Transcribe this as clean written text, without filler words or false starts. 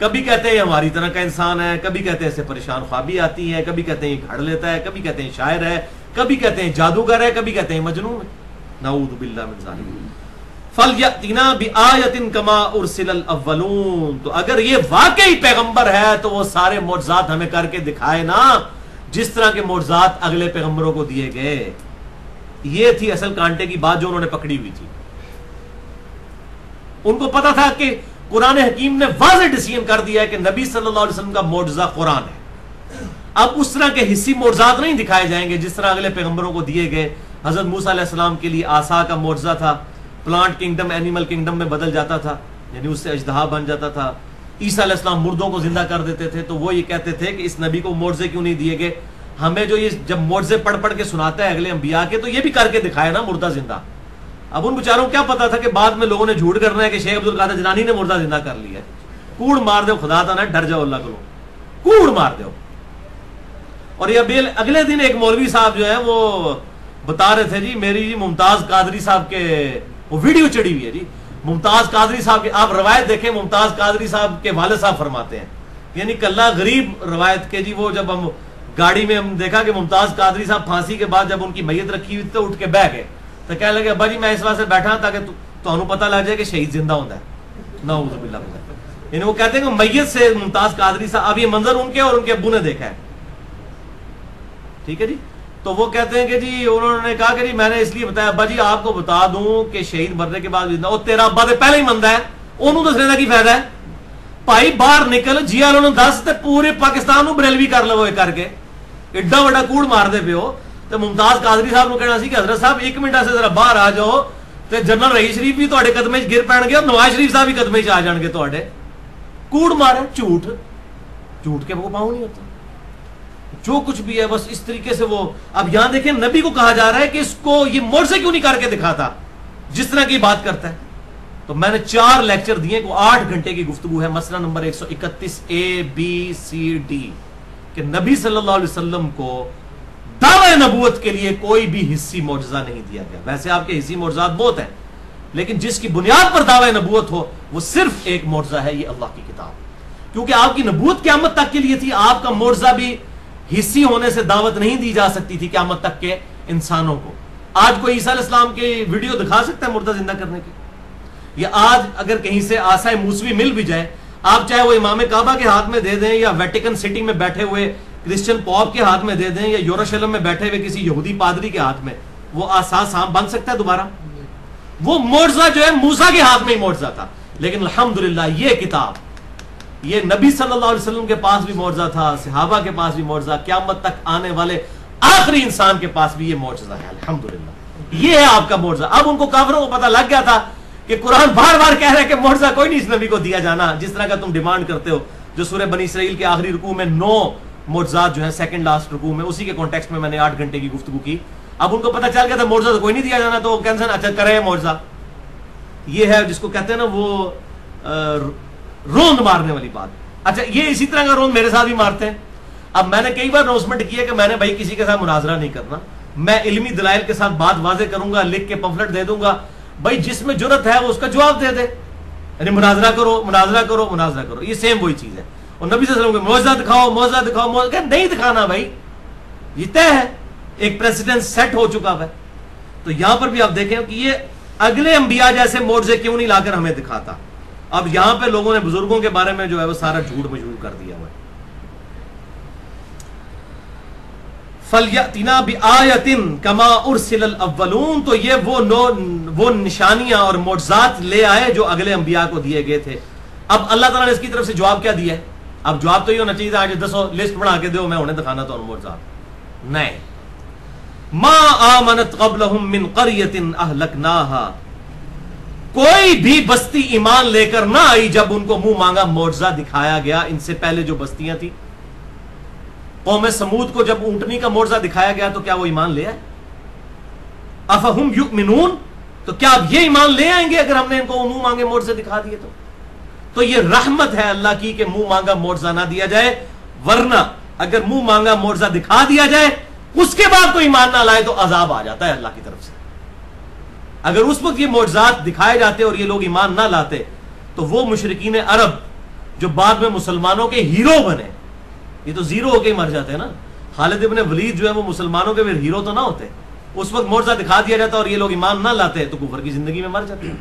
کبھی کہتے ہیں یہ ہماری طرح کا انسان ہے، کبھی کہتے ہیں اسے پریشان خوابی آتی ہے، کبھی کہتے ہیں یہ گھڑ لیتا ہے، کبھی کہتے ہیں شاعر ہے، کبھی کہتے ہیں جادوگر ہے، کبھی کہتے ہیں مجنون ہے، نعوذ باللہ من ذالک۔ فَلْيَأْتِنَا بِآیَةٍ كَمَا أُرْسِلَ الْأَوَّلُونَ، تو اگر یہ واقعی پیغمبر ہے تو وہ سارے معجزات ہمیں کر کے دکھائے نا، جس طرح کے معجزات اگلے پیغمبروں کو دیے گئے۔ یہ تھی اصل کانٹے کی بات جو انہوں نے پکڑی ہوئی تھی۔ ان کو پتا تھا کہ قرآن حکیم نے واضح ڈسیژن کر دیا ہے کہ نبی صلی اللہ علیہ وسلم کا معجزہ قرآن ہے۔ اب اس طرح کے حصی معجزات نہیں دکھائے جائیں گے جس طرح اگلے پیغمبروں کو دیے گئے۔ حضرت موسیٰ علیہ السلام کے لیے عصا کا معجزہ تھا، پلانٹ کنگڈم اینیمل کنگڈم میں بدل جاتا تھا، یعنی اس سے اژدہا بن جاتا تھا۔ عیسیٰ علیہ السلام مردوں کو زندہ کر دیتے تھے، تو وہ یہ کہتے تھے کہ اس نبی کو معجزے کیوں نہیں دیے گئے؟ ہمیں جو یہ جب معجزے پڑھ پڑھ کے سناتا ہے اگلے انبیاء کے، تو یہ بھی کر کے دکھائے نا مردہ زندہ۔ اب ان بیچاروں کو کیا پتا تھا کہ بعد میں لوگوں نے جھوٹ کرنا ہے کہ شیخ عبدالقادر جیلانی نے مردہ زندہ کر لیا ہے۔ کوڑ مار دو خدا تا نہ ڈر جاؤ اللہ کو، کوڑ مار دو۔ اور یہ اگلے دن ایک مولوی صاحب جو ہے وہ بتا رہے تھے جی میری جی ممتاز قادری صاحب کے وہ ویڈیو چڑی ہوئی ہے جی، ممتاز قادری صاحب کے، آپ روایت دیکھیں، ممتاز قادری صاحب کے والد صاحب فرماتے ہیں، یعنی کلّا غریب روایت کے جی، وہ جب ہم گاڑی میں ہم دیکھا کہ ممتاز قادری صاحب پھانسی کے بعد جب ان کی میت رکھی ہوئی تو اٹھ کے بیٹھ گئے، تو کہنے لگے ابا جی میں اس واسطے بیٹھا تاکہ تمہیں پتہ لگ جائے کہ شہید زندہ ہوتا ہے، نعوذ باللہ من ذالک۔ یعنی وہ کہتے ہیں کہ میت سے ممتاز قادری صاحب، اب یہ منظر ان کے اور ان کے ابو نے دیکھا ہے، ٹھیک ہے جی۔ تو وہ کہتے ہیں کہ جی انہوں نے کہا کہ جی میں نے اس لیے بتایا ابا جی آپ کو بتا دوں کہ شہید مرنے کے بعد زندہ، اور تیرا ابا تو پہلے ہی مندہ ہے، انہوں دسنے کا کی فائدہ ہے؟ بھائی باہر نکل جی والوں نے دس تے پورے پاکستان نو بریلوی کر لو کر کے، ایڈا بڑا کوڑ مار دے پہ ہو۔ تو ممتاز قادری صاحب نے کہنا سی کہ حضرت صاحب ایک منٹ سے ذرا باہر آ جاؤ، تو جنرل رئیس شریف بھی تواڈے قدمے وچ گر پین گے اور نواز شریف صاحب بھی قدمے وچ آ جان گے تواڈے۔ کوڑ مارے جھوٹ، جھوٹ کے وہ پاؤں نہیں ہوتا، جو کچھ بھی ہے بس اس طریقے سے وہ۔ اب یہاں دیکھیں نبی کو کہا جا رہا ہے کہ اس کو یہ معجزے کیوں نہیں کر کے دکھاتا جس طرح کی بات کرتا ہے۔ تو میں نے 4 لیکچر دیے کو 8 گھنٹے کی گفتگو ہے، مسئلہ نمبر 131 ABCD، کہ نبی صلی اللہ علیہ وسلم کو دعوی نبوت کے لیے کوئی بھی حصی معجزہ نہیں دیا گیا۔ ویسے آپ کے حصی معجزات بہت ہیں، لیکن جس کی بنیاد پر دعوی نبوت ہو وہ صرف ایک معجزہ ہے، یہ اللہ کی کتاب، کیونکہ آپ کی نبوت قیامت تک کے لیے تھی۔ آپ کا معجزہ بھی حصی ہونے سے دعوت نہیں دی جا سکتی تھی قیامت تک کے انسانوں کو۔ آج کوئی عیسیٰ علیہ السلام کی ویڈیو دکھا سکتا ہے مردہ زندہ کرنے کی؟ یا آج اگر کہیں سے عصا موسوی مل بھی جائے، آپ چاہے وہ امام کعبہ کے ہاتھ میں دے دیں یا ویٹیکن سٹی میں بیٹھے ہوئے کرسچن پوپ کے ہاتھ میں دے دیں یا یروشلم میں بیٹھے ہوئے کسی یہودی پادری کے ہاتھ میں، وہ عصا سام بن سکتا ہے دوبارہ؟ وہ معجزہ جو ہے موسیٰ کے ہاتھ میں ہی معجزہ تھا، لیکن الحمدللہ یہ کتاب، یہ نبی صلی اللہ علیہ وسلم کے پاس بھی معجزہ تھا، صحابہ کے پاس بھی معجزہ، قیامت تک آنے والے آخری انسان کے پاس بھی یہ معجزہ ہے، الحمدللہ یہ ہے آپ کا معجزہ۔ اب ان کو کافروں کو پتہ لگ گیا تھا کہ قرآن بار بار کہہ رہا ہے کہ معجزہ کوئی نہیں اس نبی کو دیا جانا جس طرح کا تم ڈیمانڈ کرتے ہو، جو سورہ بنی اسرائیل کے آخری رکوع میں 9 معجزات جو ہیں سیکنڈ لاسٹ رکوع میں، اسی کے کانٹیکسٹ میں میں نے 8 گھنٹے کی گفتگو کی۔ اب ان کو پتہ چل گیا تھا معجزہ تو کوئی نہیں دیا جانا، تو وہ کہتے ہیں اچھا کرے معجزہ۔ یہ ہے جس کو کہتے ہیں نا وہ روند مارنے والی بات۔ اچھا یہ اسی طرح کا روند میرے ساتھ بھی مارتے ہیں۔ اب میں نے کئی بار اناؤنسمنٹ کیا کہ میں نے بھائی کسی کے ساتھ مناظرہ نہیں کرنا، میں علمی دلائل کے ساتھ بات واضح کروں گا، لکھ کے پمفلٹ دے دوں گا، بھائی جس میں جرت ہے وہ اس کا جواب دے دے، یعنی مناظرہ کرو مناظرہ کرو مناظرہ کرو، یہ سیم وہی چیز ہے۔ اور نبی صلی اللہ علیہ وسلم کو معجزہ دکھاؤ معجزہ دکھاؤ، معجزہ نہیں دکھانا بھائی، یہ طے ہے، ایک پریسیڈنٹ سیٹ ہو چکا ہے۔ تو یہاں پر بھی آپ دیکھیں کہ یہ اگلے انبیاء جیسے معجزے کیوں نہیں لا کر ہمیں دکھاتا۔ اب یہاں پہ لوگوں نے بزرگوں کے بارے میں جو ہے وہ سارا جھوٹ مشہور کر دیا ہوا ہے۔ فَلْيَأْتِنَا بِآیَةٍ كَمَا أُرْسِلَ الْأَوَّلُونَ، تو یہ وہ نشانیاں اور معجزات لے آئے جو اگلے انبیاء کو دیے گئے تھے۔ اب اللہ تعالیٰ نے اس کی طرف سے جواب کیا دیا ہے؟ اب جواب تو یہ ہونا چاہیے تھا آج 10 لسٹ بنا کے دو میں انہیں دکھانا تو معجزات نہیں۔ مَا آمَنَتْ قَبْلَهُم مِّن قَرْيَةٍ أَهْلَكْنَاهَا، کوئی بھی بستی ایمان لے کر نہ آئی جب ان کو منہ مانگا معجزہ دکھایا گیا۔ ان سے پہلے جو بستیاں تھیں، قوم سمود کو جب اونٹنی کا معجزہ دکھایا گیا تو کیا وہ ایمان لے آئے؟ افہم یؤمنون، تو کیا اب یہ ایمان لے آئیں گے اگر ہم نے ان کو منہ مانگے معجزے دکھا دیے تو یہ رحمت ہے اللہ کی کہ منہ مانگا معجزہ نہ دیا جائے، ورنہ اگر منہ مانگا معجزہ دکھا دیا جائے اس کے بعد تو ایمان نہ لائے تو عذاب آ جاتا ہے اللہ کی طرف سے۔ اگر اس وقت یہ معجزات دکھائے جاتے اور یہ لوگ ایمان نہ لاتے تو وہ مشرکین عرب جو بعد میں مسلمانوں کے ہیرو بنے. یہ تو زیرو ہو کے ہی مر جاتے ہیں نا. خالد ابن ولید جو ہے وہ مسلمانوں کے ہیرو تو نہ ہوتے. اس وقت معجزہ دکھا دیا جاتا اور یہ لوگ ایمان نہ لاتے تو کفر کی زندگی میں مر جاتے.